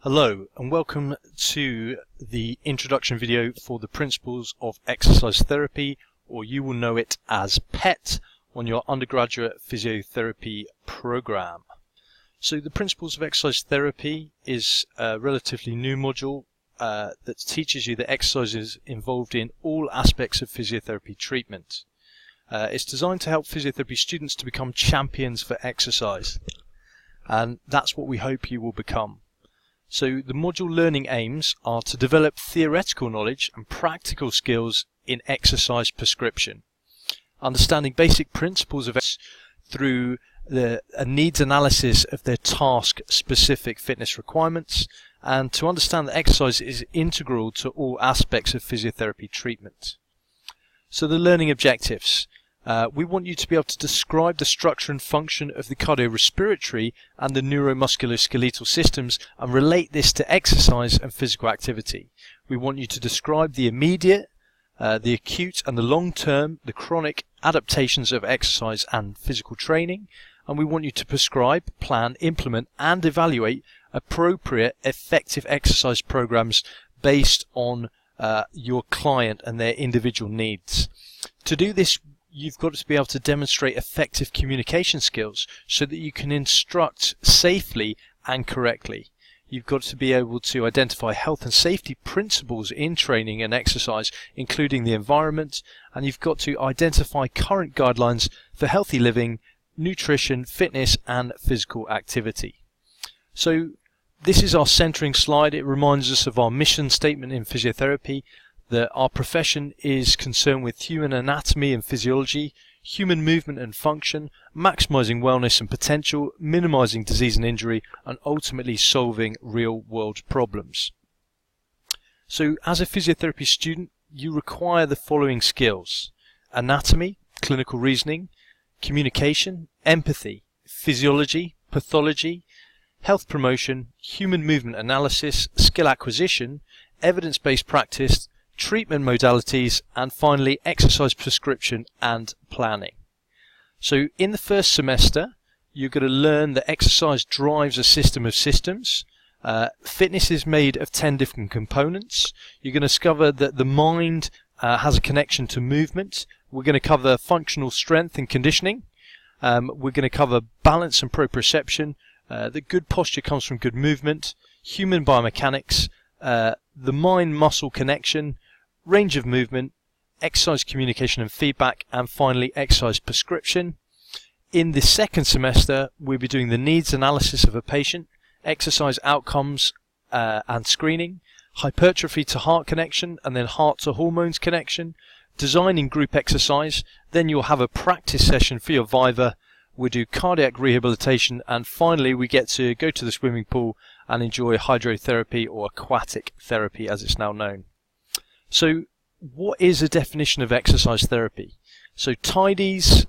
Hello and welcome to the introduction video for the Principles of Exercise Therapy, or you will know it as PET, on your undergraduate physiotherapy program. So the Principles of Exercise Therapy is a relatively new module that teaches you the exercises involved in all aspects of physiotherapy treatment. It's designed to help physiotherapy students to become champions for exercise, and that's what we hope you will become. So the module learning aims are to develop theoretical knowledge and practical skills in exercise prescription, understanding basic principles of exercise through a needs analysis of their task-specific fitness requirements, and to understand that exercise is integral to all aspects of physiotherapy treatment. So the learning objectives. We want you to be able to describe the structure and function of the cardiorespiratory and the neuromusculoskeletal systems and relate this to exercise and physical activity. We want you to describe the immediate, the acute and the long-term, the chronic adaptations of exercise and physical training. And we want you to prescribe, plan, implement and evaluate appropriate, effective exercise programs based on your client and their individual needs. To do this, you've got to be able to demonstrate effective communication skills so that you can instruct safely and correctly. You've got to be able to identify health and safety principles in training and exercise, including the environment, and you've got to identify current guidelines for healthy living, nutrition, fitness and physical activity. So this is our centering slide. It reminds us of our mission statement in physiotherapy, that our profession is concerned with human anatomy and physiology, human movement and function, maximizing wellness and potential, minimizing disease and injury, and ultimately solving real-world problems. So as a physiotherapy student, you require the following skills: anatomy, clinical reasoning, communication, empathy, physiology, pathology, health promotion, human movement analysis, skill acquisition, evidence-based practice, treatment modalities, and finally exercise prescription and planning. So in the first semester you're going to learn that exercise drives a system of systems. Fitness is made of 10 different components. You're going to discover that the mind has a connection to movement. We're going to cover functional strength and conditioning. We're going to cover balance and proprioception. That good posture comes from good movement, human biomechanics, the mind-muscle connection, range of movement, exercise communication and feedback, and finally exercise prescription. In the second semester, we'll be doing the needs analysis of a patient, exercise outcomes and screening, hypertrophy to heart connection, and then heart to hormones connection, designing group exercise. Then you'll have a practice session for your Viva. We do cardiac rehabilitation, and finally we get to go to the swimming pool and enjoy hydrotherapy, or aquatic therapy as it's now known. So what is a definition of exercise therapy? So Tidy's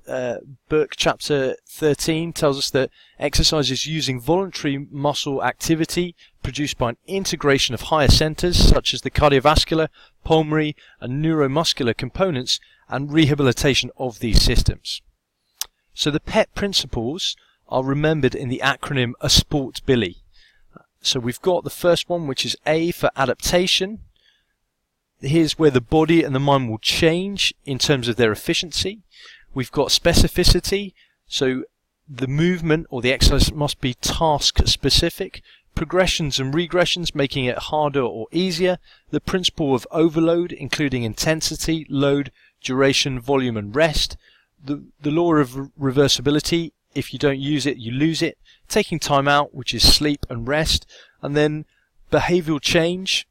book, chapter 13, tells us that exercise is using voluntary muscle activity produced by an integration of higher centers such as the cardiovascular, pulmonary and neuromuscular components, and rehabilitation of these systems. So the PET principles are remembered in the acronym ASPORT-BILLY. So we've got the first one, which is A for adaptation. Here's where the body and the mind will change in terms of their efficiency. We've got specificity, so the movement or the exercise must be task specific. Progressions and regressions, making it harder or easier. The principle of overload, including intensity, load, duration, volume and rest. The law of reversibility, if you don't use it, you lose it. Taking time out, which is sleep and rest. And then behavioral change,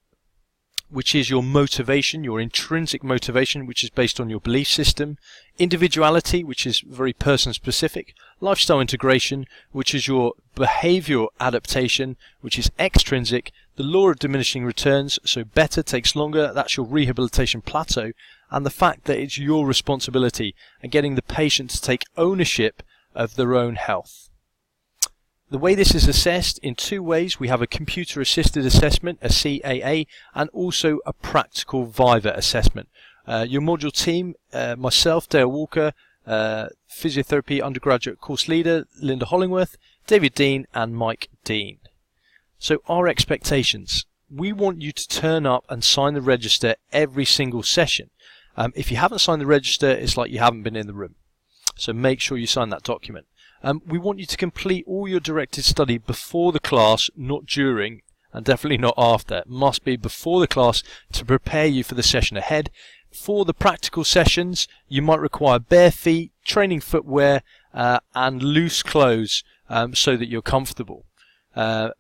which is your motivation, your intrinsic motivation, which is based on your belief system. Individuality, which is very person specific. Lifestyle integration, which is your behavioral adaptation, which is extrinsic. The law of diminishing returns, so better takes longer, that's your rehabilitation plateau. And the fact that it's your responsibility, and getting the patient to take ownership of their own health. The way this is assessed in two ways: we have a computer-assisted assessment, a CAA, and also a practical Viva assessment. Your module team, myself, Dale Walker, physiotherapy undergraduate course leader, Linda Hollingworth, David Dean, and Mike Dean. So our expectations. We want you to turn up and sign the register every single session. If you haven't signed the register, it's like you haven't been in the room. So make sure you sign that document. We want you to complete all your directed study before the class, not during, and definitely not after. It must be before the class to prepare you for the session ahead. For the practical sessions, you might require bare feet, training footwear, and loose clothes so that you're comfortable.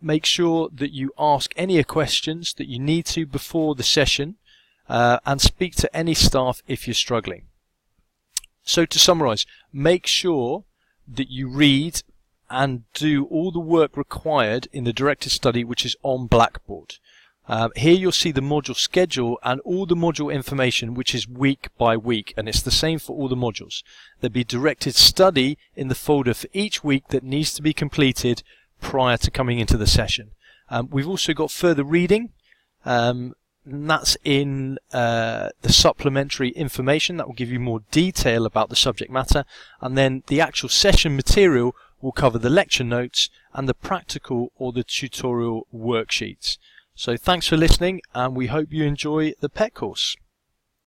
Make sure that you ask any questions that you need to before the session, and speak to any staff if you're struggling. So to summarise, make sure that you read and do all the work required in the directed study, which is on Blackboard. Here you'll see the module schedule and all the module information, which is week by week, and it's the same for all the modules. There'll be directed study in the folder for each week that needs to be completed prior to coming into the session. We've also got further reading, and that's in the supplementary information that will give you more detail about the subject matter, and then the actual session material will cover the lecture notes and the practical or the tutorial worksheets. So thanks for listening, and we hope you enjoy the PET course.